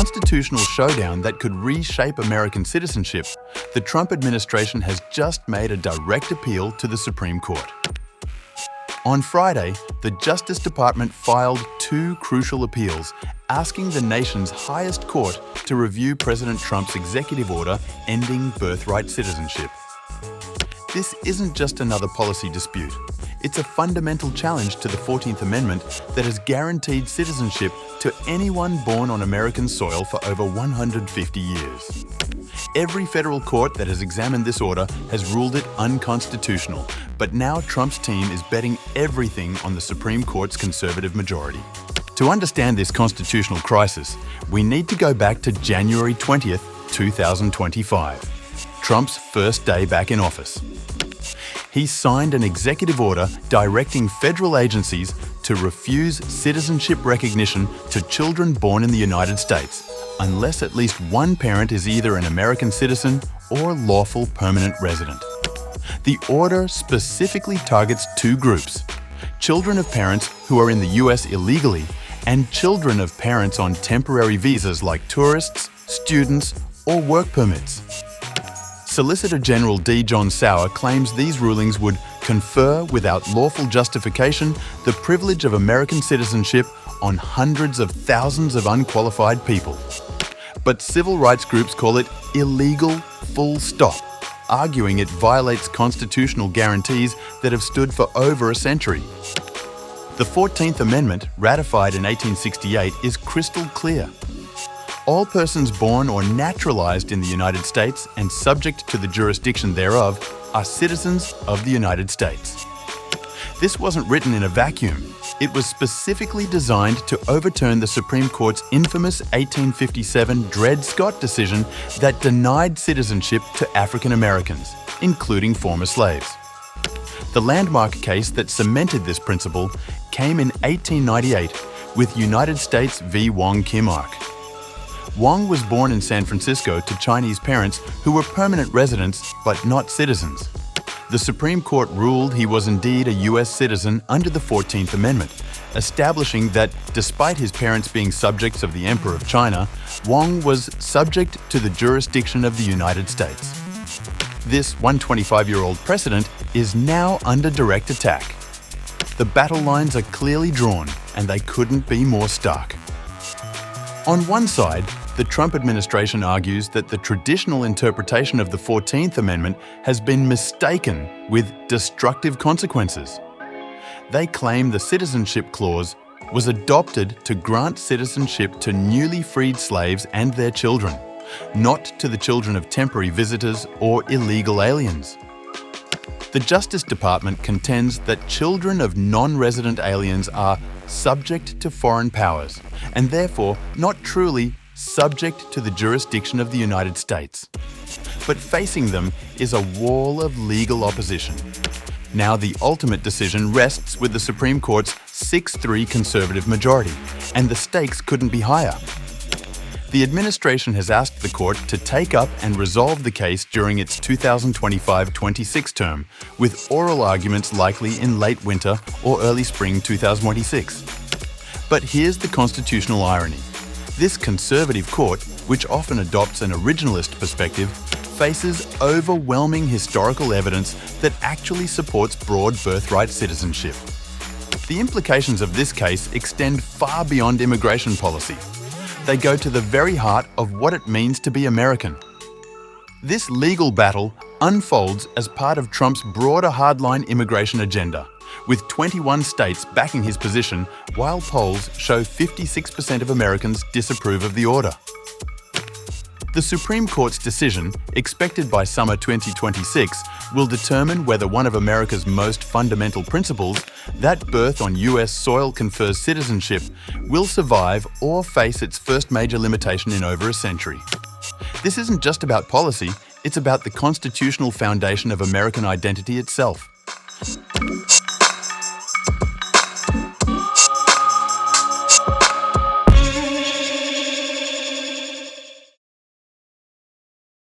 constitutional showdown that could reshape American citizenship, the Trump administration has just made a direct appeal to the Supreme Court. On Friday, the Justice Department filed two crucial appeals asking the nation's highest court to review President Trump's executive order ending birthright citizenship. This isn't just another policy dispute. It's a fundamental challenge to the 14th Amendment that has guaranteed citizenship to anyone born on American soil for over 150 years. Every federal court that has examined this order has ruled it unconstitutional, but now Trump's team is betting everything on the Supreme Court's conservative majority. To understand this constitutional crisis, we need to go back to January 20th, 2025, Trump's first day back in office. He signed an executive order directing federal agencies to refuse citizenship recognition to children born in the United States, unless at least one parent is either an American citizen or lawful permanent resident. The order specifically targets two groups: children of parents who are in the US illegally and children of parents on temporary visas like tourists, students, or work permits. Solicitor General D. John Sauer claims these rulings would confer, without lawful justification, the privilege of American citizenship on hundreds of thousands of unqualified people. But civil rights groups call it illegal, full stop, arguing it violates constitutional guarantees that have stood for over a century. The 14th Amendment, ratified in 1868, is crystal clear. All persons born or naturalized in the United States and subject to the jurisdiction thereof are citizens of the United States. This wasn't written in a vacuum. It was specifically designed to overturn the Supreme Court's infamous 1857 Dred Scott decision that denied citizenship to African Americans, including former slaves. The landmark case that cemented this principle came in 1898 with United States v. Wong Kim Ark. Wong was born in San Francisco to Chinese parents who were permanent residents but not citizens. The Supreme Court ruled he was indeed a US citizen under the 14th Amendment, establishing that despite his parents being subjects of the Emperor of China, Wong was subject to the jurisdiction of the United States. This 125-year-old precedent is now under direct attack. The battle lines are clearly drawn, and they couldn't be more stark. On one side, the Trump administration argues that the traditional interpretation of the 14th Amendment has been mistaken with destructive consequences. They claim the citizenship clause was adopted to grant citizenship to newly freed slaves and their children, not to the children of temporary visitors or illegal aliens. The Justice Department contends that children of non-resident aliens are subject to foreign powers and therefore not truly subject to the jurisdiction of the United States. But facing them is a wall of legal opposition. Now the ultimate decision rests with the Supreme Court's 6-3 conservative majority, and the stakes couldn't be higher. The administration has asked the court to take up and resolve the case during its 2025-26 term, with oral arguments likely in late winter or early spring 2026. But here's the constitutional irony. This conservative court, which often adopts an originalist perspective, faces overwhelming historical evidence that actually supports broad birthright citizenship. The implications of this case extend far beyond immigration policy. They go to the very heart of what it means to be American. This legal battle unfolds as part of Trump's broader hardline immigration agenda, with 21 states backing his position, while polls show 56% of Americans disapprove of the order. The Supreme Court's decision, expected by summer 2026, will determine whether one of America's most fundamental principles, that birth on US soil confers citizenship, will survive or face its first major limitation in over a century. This isn't just about policy, it's about the constitutional foundation of American identity itself.